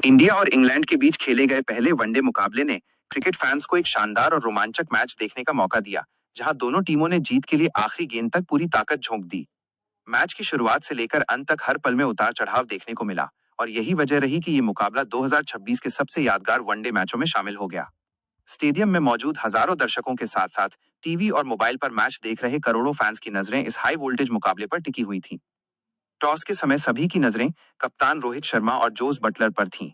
India और England के बीच खेले गए पहले वनडे मुकाबले ने क्रिकेट फैंस को एक शानदार और रोमांचक मैच देखने का मौका दिया, जहां दोनों टीमों ने जीत के लिए आखिरी गेंद तक पूरी ताकत झोंक दी। मैच की शुरुआत से लेकर अंत तक हर पल में उतार चढ़ाव देखने को मिला, और यही वजह रही कि ये मुकाबला 2026 के सबसे यादगार वनडे मैचों में शामिल हो गया। स्टेडियम में मौजूद हजारों दर्शकों के साथ साथ टीवी और मोबाइल पर मैच देख रहे करोड़ों फैंस की नजरें इस हाई वोल्टेज मुकाबले पर टिकी हुई थीं। टॉस के समय सभी की नजरें कप्तान रोहित शर्मा और जोस बटलर पर थीं।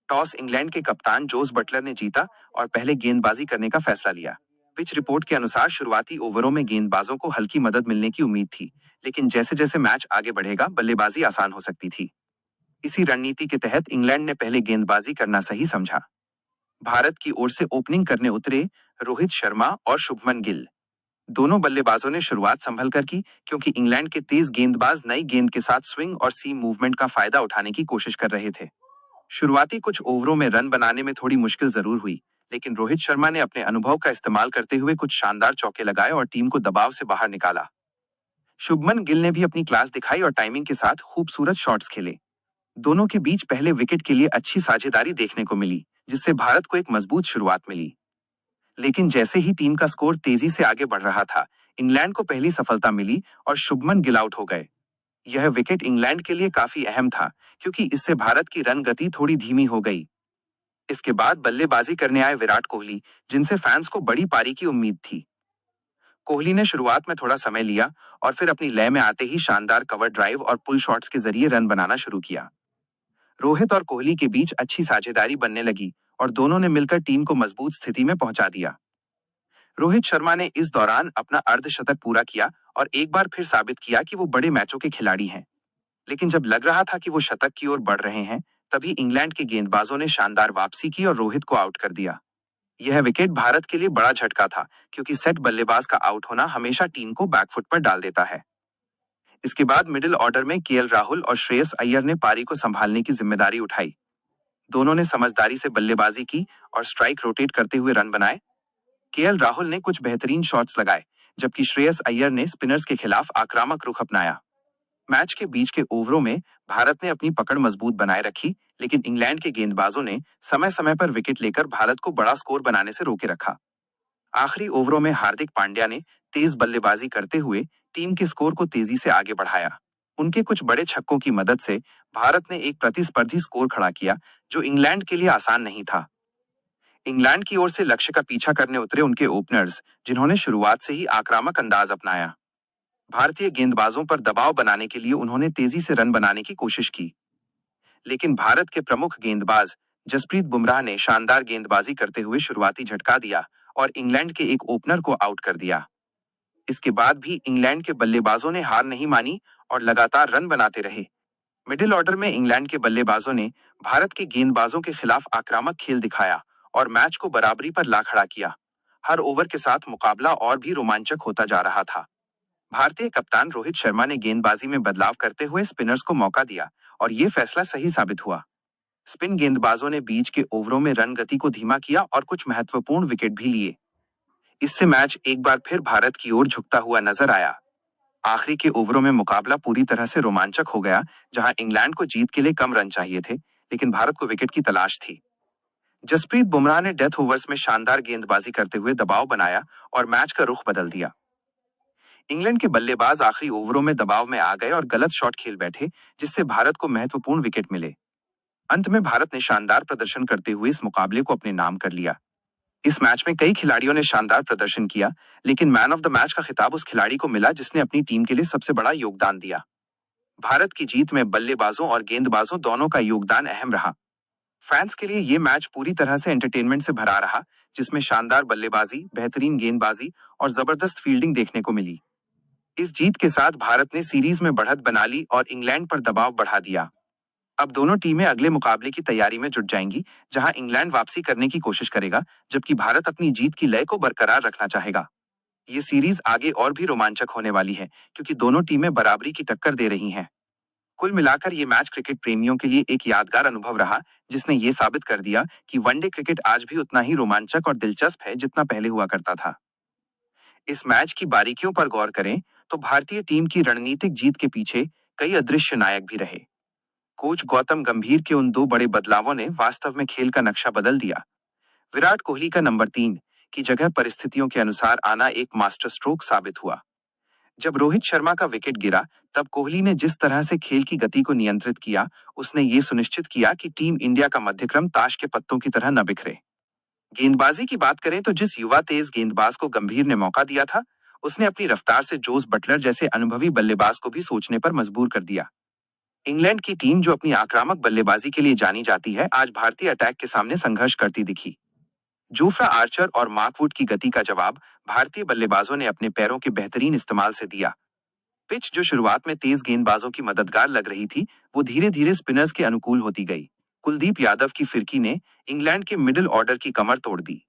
टॉस इंग्लैंड के कप्तान जोस बटलर ने जीता और पहले गेंदबाजी करने का फैसला लिया। पिच रिपोर्ट के अनुसार शुरुआती ओवरों में गेंदबाजों को हल्की मदद मिलने की उम्मीद थी, लेकिन जैसे जैसे मैच आगे बढ़ेगा बल्लेबाजी आसान हो सकती थी। इसी रणनीति के तहत इंग्लैंड ने पहले गेंदबाजी करना सही समझा। भारत की ओर से ओपनिंग करने उतरे रोहित शर्मा और शुभमन गिल। दोनों बल्लेबाजों ने शुरुआत संभल कर की, क्योंकि इंग्लैंड के तेज गेंदबाज नई गेंद के साथ स्विंग और सीम मूवमेंट का फायदा उठाने की कोशिश कर रहे थे। शुरुआती कुछ ओवरों में रन बनाने में थोड़ी मुश्किल जरूर हुई, लेकिन रोहित शर्मा ने अपने अनुभव का इस्तेमाल करते हुए कुछ शानदार चौके लगाए और टीम को दबाव से बाहर निकाला। शुभमन गिल ने भी अपनी क्लास दिखाई और टाइमिंग के साथ खूबसूरत शॉट्स खेले। दोनों के बीच पहले विकेट के लिए अच्छी साझेदारी देखने को मिली, जिससे भारत को एक मजबूत शुरुआत मिली। लेकिन जैसे ही टीम का स्कोर तेजी से आगे बढ़ रहा था, इंग्लैंड को पहली सफलता मिली और शुभमन गिल आउट हो गए। यह विकेट इंग्लैंड के लिए काफी अहम था, क्योंकि इससे भारत की रन गति थोड़ी धीमी हो गई। इसके बाद बल्लेबाजी करने आए विराट कोहली, जिनसे फैंस को बड़ी पारी की उम्मीद थी। कोहली ने शुरुआत में थोड़ा समय लिया और फिर अपनी लय में आते ही शानदार कवर ड्राइव और पुल शॉट्स के जरिए रन बनाना शुरू किया। रोहित और कोहली के बीच अच्छी साझेदारी बनने लगी और दोनों ने मिलकर टीम को मजबूत स्थिति में पहुंचा दिया। रोहित शर्मा ने इस दौरान अपना अर्धशतक पूरा किया और एक बार फिर साबित किया कि वो बड़े मैचों के खिलाड़ी हैं। लेकिन जब लग रहा था कि वो शतक की ओर बढ़ रहे हैं, तभी इंग्लैंड के गेंदबाजों ने शानदार वापसी की और रोहित को आउट कर दिया। यह विकेट भारत के लिए बड़ा झटका था, क्योंकि सेट बल्लेबाज का आउट होना हमेशा टीम को बैकफुट पर डाल देता है। इसके बाद मिडिल ऑर्डर में केएल राहुल और श्रेयस अय्यर ने पारी को संभालने की जिम्मेदारी उठाई। दोनों ने समझदारी से बल्लेबाजी की और स्ट्राइक रोटेट करते हुए रन बनाए। केएल राहुल ने कुछ बेहतरीन शॉट्स लगाए, जबकि श्रेयस अय्यर ने स्पिनर्स के खिलाफ आक्रामक रुख अपनाया। मैच के बीच के ओवरों में भारत ने अपनी पकड़ मजबूत बनाए रखी, लेकिन इंग्लैंड के गेंदबाजों ने समय समय पर विकेट लेकर भारत को बड़ा स्कोर बनाने से रोके रखा। आखिरी ओवरों में हार्दिक पांड्या ने तेज बल्लेबाजी करते हुए टीम के स्कोर को तेजी से आगे बढ़ाया। उनके कुछ बड़े छक्कों की मदद से भारत ने एक प्रतिस्पर्धी स्कोर खड़ा किया, जो इंग्लैंड के लिए आसान नहीं था। इंग्लैंड की ओर से लक्ष्य का पीछा करने उतरे उनके ओपनर्स, जिन्होंने शुरुआत से ही आक्रामक अंदाज अपनाया। भारतीय गेंदबाजों पर दबाव बनाने के लिए उन्होंने तेजी से रन बनाने की कोशिश की, लेकिन भारत के प्रमुख गेंदबाज जसप्रीत बुमराह ने शानदार गेंदबाजी करते हुए शुरुआती झटका दिया और इंग्लैंड के एक ओपनर को आउट कर दिया। इसके बाद भी इंग्लैंड के बल्लेबाजों ने हार नहीं मानी और लगातार रन बनाते रहे। मिडिल ऑर्डर में इंग्लैंड के बल्लेबाजों ने भारत के गेंदबाजों के खिलाफ आक्रामक खेल दिखाया और मैच को बराबरी पर ला खड़ा किया। हर ओवर के साथ मुकाबला और भी रोमांचक होता जा रहा था। भारतीय कप्तान रोहित शर्मा ने गेंदबाजी में बदलाव करते हुए स्पिनर्स को मौका दिया और ये फैसला सही साबित हुआ। स्पिन गेंदबाजों ने बीच के ओवरों में रन गति को धीमा किया और कुछ महत्वपूर्ण विकेट भी लिए। इससे मैच एक बार फिर भारत की ओर झुकता हुआ नजर आया। आखिरी के ओवरों में मुकाबला पूरी तरह से रोमांचक हो गया, जहां इंग्लैंड को जीत के लिए कम रन चाहिए थे, लेकिन भारत को विकेट की तलाश थी। जसप्रीत बुमराह ने डेथ ओवर्स में शानदार गेंदबाजी करते हुए दबाव बनाया और मैच का रुख बदल दिया। इंग्लैंड के बल्लेबाज आखिरी ओवरों में दबाव में आ गए और गलत शॉट खेल बैठे, जिससे भारत को महत्वपूर्ण विकेट मिले। अंत में भारत ने शानदार प्रदर्शन करते हुए इस मुकाबले को अपने नाम कर लिया। इस मैच में कई खिलाड़ियों ने शानदार प्रदर्शन किया, लेकिन मैन ऑफ द मैच का खिताब उस खिलाड़ी को मिला जिसने अपनी टीम के लिए सबसे बड़ा योगदान दिया। भारत की जीत में बल्लेबाजों और गेंदबाजों दोनों का योगदान अहम रहा। फैंस के लिए ये मैच पूरी तरह से एंटरटेनमेंट से भरा रहा, जिसमें शानदार बल्लेबाजी, बेहतरीन गेंदबाजी और जबरदस्त फील्डिंग देखने को मिली। इस जीत के साथ भारत ने सीरीज में बढ़त बना ली और इंग्लैंड पर दबाव बढ़ा दिया। अब दोनों टीमें अगले मुकाबले की तैयारी में जुट जाएंगी, जहां इंग्लैंड वापसी करने की कोशिश करेगा, जबकि भारत अपनी जीत की लय को बरकरार रखना चाहेगा। ये सीरीज आगे और भी रोमांचक होने वाली है, क्योंकि दोनों टीमें बराबरी की टक्कर दे रही हैं। कुल मिलाकर ये मैच क्रिकेट प्रेमियों के लिए एक यादगार अनुभव रहा, जिसने ये साबित कर दिया कि वनडे क्रिकेट आज भी उतना ही रोमांचक और दिलचस्प है जितना पहले हुआ करता था। इस मैच की बारीकियों पर गौर करें तो भारतीय टीम की रणनीतिक जीत के पीछे कई अदृश्य नायक भी रहे। कोच गौतम गंभीर के उन दो बड़े बदलावों ने वास्तव में खेल का नक्शा बदल दिया। विराट कोहली का नंबर 3 की जगह परिस्थितियों के अनुसार आना एक मास्टर स्ट्रोक साबित हुआ। जब रोहित शर्मा का विकेट गिरा, तब कोहली ने जिस तरह से खेल की गति को नियंत्रित किया, उसने ये सुनिश्चित किया कि टीम इंडिया का मध्यक्रम ताश के पत्तों की तरह न बिखरे। गेंदबाजी की बात करें तो जिस युवा तेज गेंदबाज को गंभीर ने मौका दिया था, उसने अपनी रफ्तार से जोस बटलर जैसे अनुभवी बल्लेबाज को भी सोचने पर मजबूर कर दिया। इंग्लैंड की टीम जो अपनी आक्रामक बल्लेबाजी के लिए जानी जाती है, आज भारतीय अटैक के सामने संघर्ष करती दिखी। जोफ्रा आर्चर और मार्क वुड की गति का जवाब भारतीय बल्लेबाजों ने अपने पैरों के बेहतरीन इस्तेमाल से दिया। पिच जो शुरुआत में तेज गेंदबाजों की मददगार लग रही थी, वो धीरे धीरे स्पिनर्स के अनुकूल होती गई। कुलदीप यादव की फिरकी ने इंग्लैंड के मिडिल ऑर्डर की कमर तोड़ दी।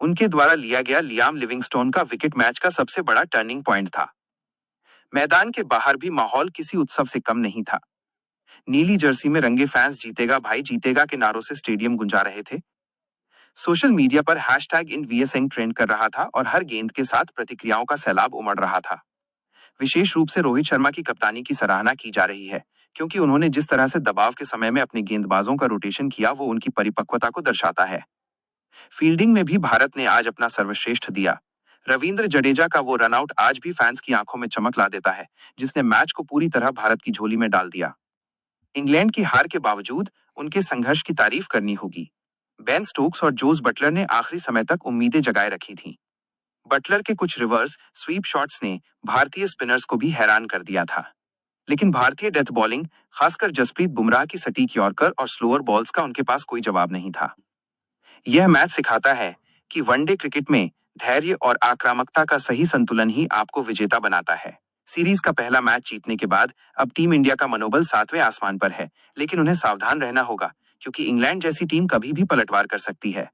उनके द्वारा लिया गया लियाम लिविंगस्टोन का विकेट मैच का सबसे बड़ा टर्निंग पॉइंट था। मैदान के बाहर भी माहौल किसी उत्सव से कम नहीं था। नीली जर्सी में रंगे फैंस जीतेगा भाई जीतेगा के नारों से स्टेडियम गुंजा रहे थे। सोशल मीडिया पर हैशटैग इन वीएसएंग ट्रेंड कर रहा था और हर गेंद के साथ प्रतिक्रियाओं का सैलाब उमड़ रहा था। विशेष रूप से रोहित शर्मा की कप्तानी की सराहना की जा रही है, क्योंकि उन्होंने जिस तरह से दबाव के समय में अपने गेंदबाजों का रोटेशन किया, वो उनकी परिपक्वता को दर्शाता है। फील्डिंग में भी भारत ने आज अपना सर्वश्रेष्ठ दिया। रविंद्र जडेजा का वो रनआउट आज भी फैंस की आंखों में चमक ला देता है, जिसने मैच को पूरी तरह भारत की झोली में डाल दिया। इंग्लैंड की हार के बावजूद उनके संघर्ष की तारीफ करनी होगी। बेन स्टोक्स और जोस बटलर ने आखिरी समय तक उम्मीदें जगाए रखी थीं। बटलर के कुछ रिवर्स स्वीप शॉट्स ने भारतीय स्पिनर्स को भी हैरान कर दिया था। लेकिन भारतीय डेथ बॉलिंग, खासकर जसप्रीत बुमराह की सटीक यॉर्कर और स्लोअर बॉल्स का उनके पास कोई जवाब नहीं था। यह मैच सिखाता है कि वनडे क्रिकेट में धैर्य और आक्रामकता का सही संतुलन ही आपको विजेता बनाता है। सीरीज का पहला मैच जीतने के बाद अब टीम इंडिया का मनोबल 7वें आसमान पर है, लेकिन उन्हें सावधान रहना होगा, क्योंकि इंग्लैंड जैसी टीम कभी भी पलटवार कर सकती है।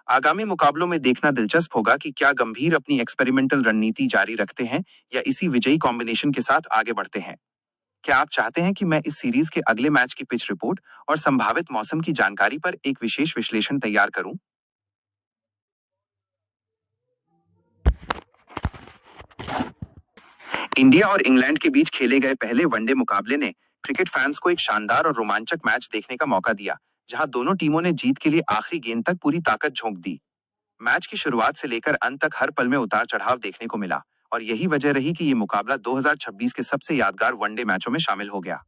आगामी मुकाबलों में देखना दिलचस्प होगा कि क्या गंभीर अपनी एक्सपेरिमेंटल रणनीति जारी रखते हैं या इसी विजयी कॉम्बिनेशन के साथ आगे बढ़ते हैं। क्या आप चाहते हैं कि मैं इस सीरीज के अगले मैच की पिच रिपोर्ट और संभावित मौसम की जानकारी पर एक विशेष विश्लेषण तैयार करूं? इंडिया और इंग्लैंड के बीच खेले गए पहले वनडे मुकाबले ने क्रिकेट फैंस को एक शानदार और रोमांचक मैच देखने का मौका दिया, जहां दोनों टीमों ने जीत के लिए आखिरी गेंद तक पूरी ताकत झोंक दी। मैच की शुरुआत से लेकर अंत तक हर पल में उतार चढ़ाव देखने को मिला, और यही वजह रही कि ये मुकाबला 2026 के सबसे यादगार वनडे मैचों में शामिल हो गया।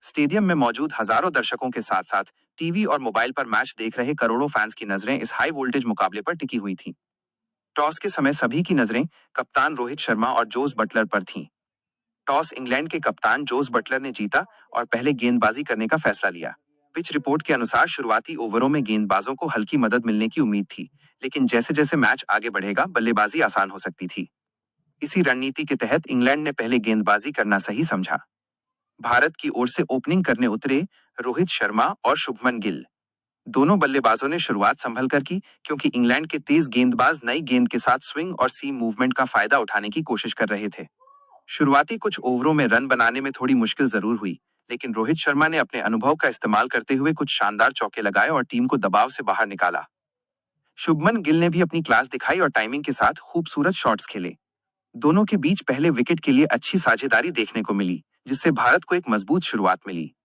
स्टेडियम में मौजूद हजारों दर्शकों के साथ साथ टीवी और मोबाइल पर मैच देख रहे करोड़ों फैंस की नजरें इस हाई वोल्टेज मुकाबले पर टिकी हुई थीं। टॉस के समय सभी की नजरें कप्तान रोहित शर्मा और जोस बटलर पर थीं। टॉस इंग्लैंड के कप्तान जोस बटलर ने जीता और पहले गेंदबाजी करने का फैसला लिया। पिच रिपोर्ट के अनुसार शुरुआती ओवरों में गेंदबाजों को हल्की मदद मिलने की उम्मीद थी, लेकिन जैसे जैसे मैच आगे बढ़ेगा, बल्लेबाजी आसान हो सकती थी। इसी रणनीति के तहत इंग्लैंड ने पहले गेंदबाजी करना सही समझा। भारत की ओर से ओपनिंग करने उतरे रोहित शर्मा और शुभमन गिल। दोनों बल्लेबाजों ने शुरुआत संभल कर की, क्योंकि इंग्लैंड के तेज गेंदबाज नई गेंद के साथ स्विंग और सीम मूवमेंट का फायदा उठाने की कोशिश कर रहे थे। शुरुआती कुछ ओवरों में रन बनाने में थोड़ी मुश्किल जरूर हुई, लेकिन रोहित शर्मा ने अपने अनुभव का इस्तेमाल करते हुए कुछ शानदार चौके लगाए और टीम को दबाव से बाहर निकाला। शुभमन गिल ने भी अपनी क्लास दिखाई और टाइमिंग के साथ खूबसूरत शॉट्स खेले। दोनों के बीच पहले विकेट के लिए अच्छी साझेदारी देखने को मिली, जिससे भारत को एक मजबूत शुरुआत मिली।